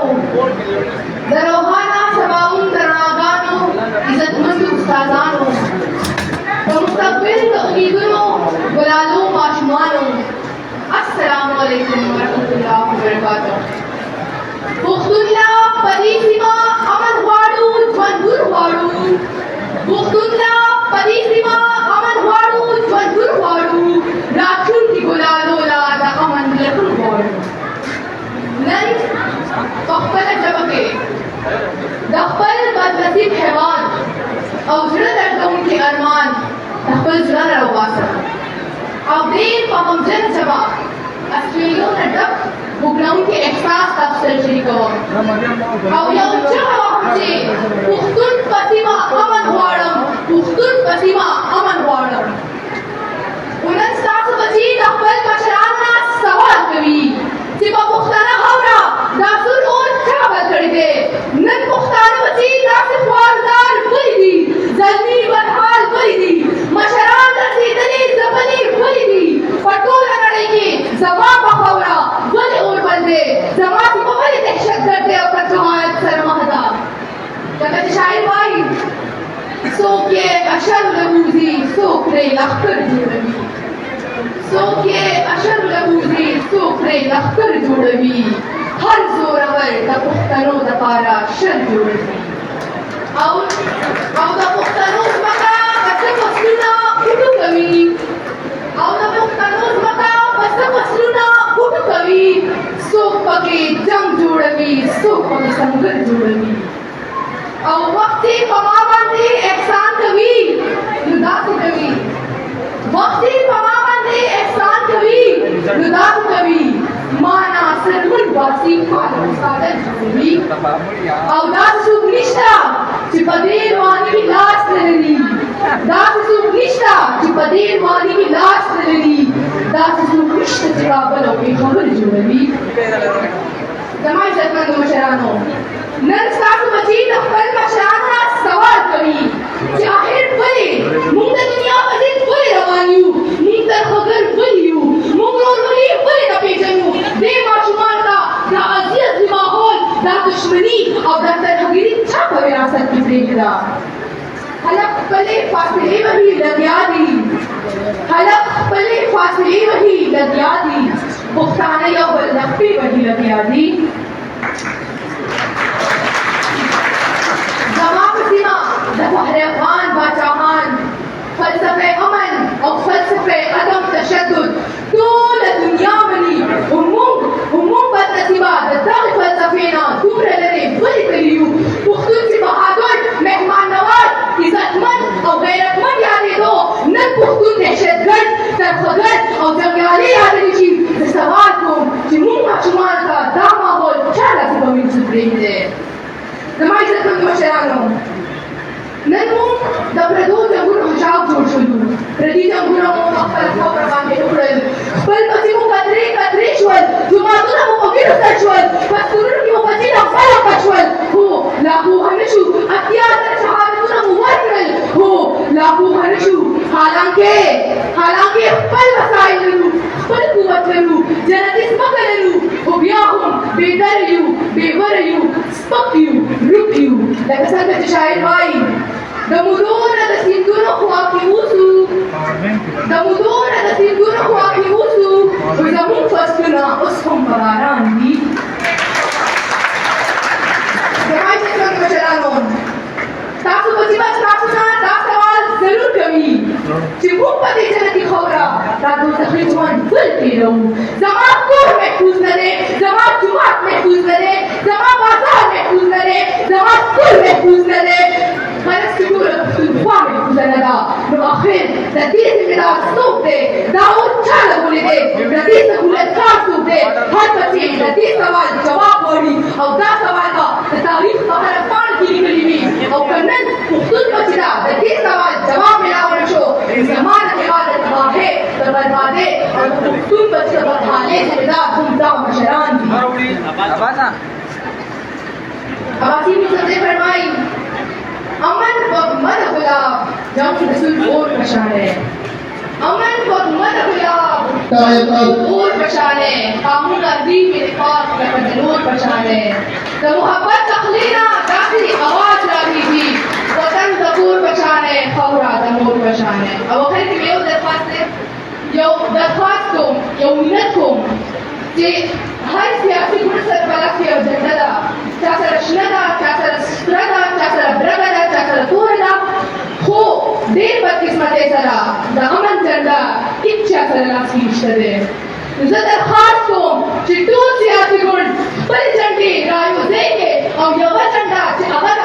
د روحانه سباوون د رڼاګانو عزتمندو استادانو د مستقبل د امیدونو ګلالو ماشومانو السلام علیکم ورحمت الله وبرکاته. پښتون لا په دې سیمه امن غواړو، ژوندون غواړو. پښتون لا په دې سیمه امن غواړو، ژوندون غواړو. راتلونکي ګلالو لا د امن لټون غواړو. نن په خپله ژبه کې د خپل بدنصیب حیوان او زړه دردونکي ارمان د خپل زړه نه راوباسم او ډېر په غمجن ژبه اسټریلیو نه ډک وګړونکي احساس تاسو سره شریکوم او یو چغه وهم چې پښتون په سیمه امن غواړم، پښتون په سیمه امن غواړم. خو نن ستاسو بچي د خپل مشرانو نه سوال کوي چې په پښتنه خاوره دا سور اور چا بل کړی دی. نن پښتانه بچي داسې خوارزار ولې دي، زلمي بدحال ولې دي، مشران رسېدلي ځپلي ولې دي. په ټوله نړۍ کې زما په خاوره ولې اور بل دی، زما سیمه ولې دهشتګرد دی او تر جماعت سره مخ ده. لکه چې شاعر وایي څوک یې اشر لبوزي څوک پرې لښکر جوړوي، څوک یې اشر لبوزي څوک پرې لښکر جوړوي. هر زورور د پښتنو دپاره شر جوړوي او د پښتنو ځمکه په څه فصلونه بوټو کوي، او د پښتنو ځمکه په څه فصلونه بوټو کوي. څوک پکې جنګ جوړوي، څوک پکې سنګر جوړوي او وخت یې په ما باندې احسان کوي. نو داسې کوي وخت یې په ما باندې احسان کوي، نو داسې کوي ما نه سرمن باسي ماته مساعدت جوړوي. او داسې څوک نشته چې په دې رواني کې لاس نه لري، داسې څوک نشته چې په دې رواني کې لاس نه لري، داسې څوک نشته چې کابل او پېښور جوړوي. زما عزتمندو مشرانو، نن ستاسو بچي د خپل مشرانو نه سوال کوي چې آخر ولې موږ د دنیا په ضد ولې روان یو، موږ ترخګر ولې یو، موږ ورورولي ولې نه پېژنو. دې ماشومانو ته دا اذیت ماحول، دا دښمني او دا ترهګري چا په وراثت کې پرېږده. خلک خپلې فاصلې وهي لګیا دي، خلک خپلې فاصلې وهي لګیا دي، پښتانه یو بل لښپې وهي لګیا دي. زما په سیمه د بحر افغان باچاهان فلسفه امن او فلسفه عدم تشدد ټوله دنیا مني. موږ بدنصیبه د دغې فلسفې نه دومره لرې ولې تللي یو. پښتون چې بهادر، مهمان نواز، عزتمند او غیرتمند یادېدو، نن پښتون دهشتګرد، ترخګرد او جنګیالي یادوي. چې زه سوال کوم چې موږ ماشومانو ته دا ماحول چا داسې په وینځو پرېږدی. زما عزتمندو مشرانو، نن موږ د پردو جنګونو حجاب جوړ شولو، پردي جنګونه مو په خپله خاوره باندې وکړل، خپل بچي مو کترې کترې شول، جوماتونه مو په ګېډو سر شول، په سکولونو کې مو بچي له خپله پټ شول. هو لا پوهه نه شو، 80 زره شهادتونه مو ورکړل. هو لا پوهه نه شو، حالانکې خپل وسایل لرو، خپل قوت لرو، جنتي ځمکه لرو، خو بیا هم بېدره یو، بېوره یو، سپک یو، روک یو. لکه څنګه چې شاعر وایي د مودو نه د سیندونو خوا کې اوسو، د مودو نه د سیندونو خوا کې اوسو، خو زموږ فصلونه اوس هم په باران دي. زما عزتمندو مشرانو، تاسو بچي به ستاسو نه دا سوال ضرور کوي چې موږ په دې جنتي خاوره دا دوزخي ژوند ولې تېروو. زما کور محفوظ نه دی، زما جومات محفوظ نه دی، زما بازار محفوظ نه دی، زما سکول محفوظ نه دی. خلک چې ټوله پښتونخوا محفوظه نه ده، نو آخر د دې ذمېدار څوک دی؟ دا اور چا لګولی دی؟ د دې سهولتکار څوک دی؟ هر بچی د دې سوال جواب غواړي او دا سوال به د تاریخ په هره پاڼه کې لیکلي وي. او که نن پښتون بچي ته د دې سوال جواب میلاو نه شو، زما د هېواد د تباهۍ، د بربادۍ او د پښتون بچي د بدحالۍ ذمېدار هم دغه مشران دي. عباسي میرزادی فرمایي امن بغمد गुलाब जब रसूल और पहचाने अमन बगमद गुलाब और पहचाने कामून अर्दी में निफाक का नूर पहचाने د محبت تخلینا داسې اواز راویږي وطن د کور په شانې خاوره د مور په شانې او اخر کې مې یو درخواست کوم یو منت کوم چې هر سیاسي ګوند سره بلد کې یو جنډه ده چا سره شنه ده چا سره سره ده چا سره برګه ده چا سره توره ده خو ډېر بدقسمتۍ سره د امن جنډه هېچا سره لاس کې نشته دی زه درخواست کوم چې ټول سیاسي ګوند خپلې جنډې رايوځای کړي او یوه جنډه چې هغه د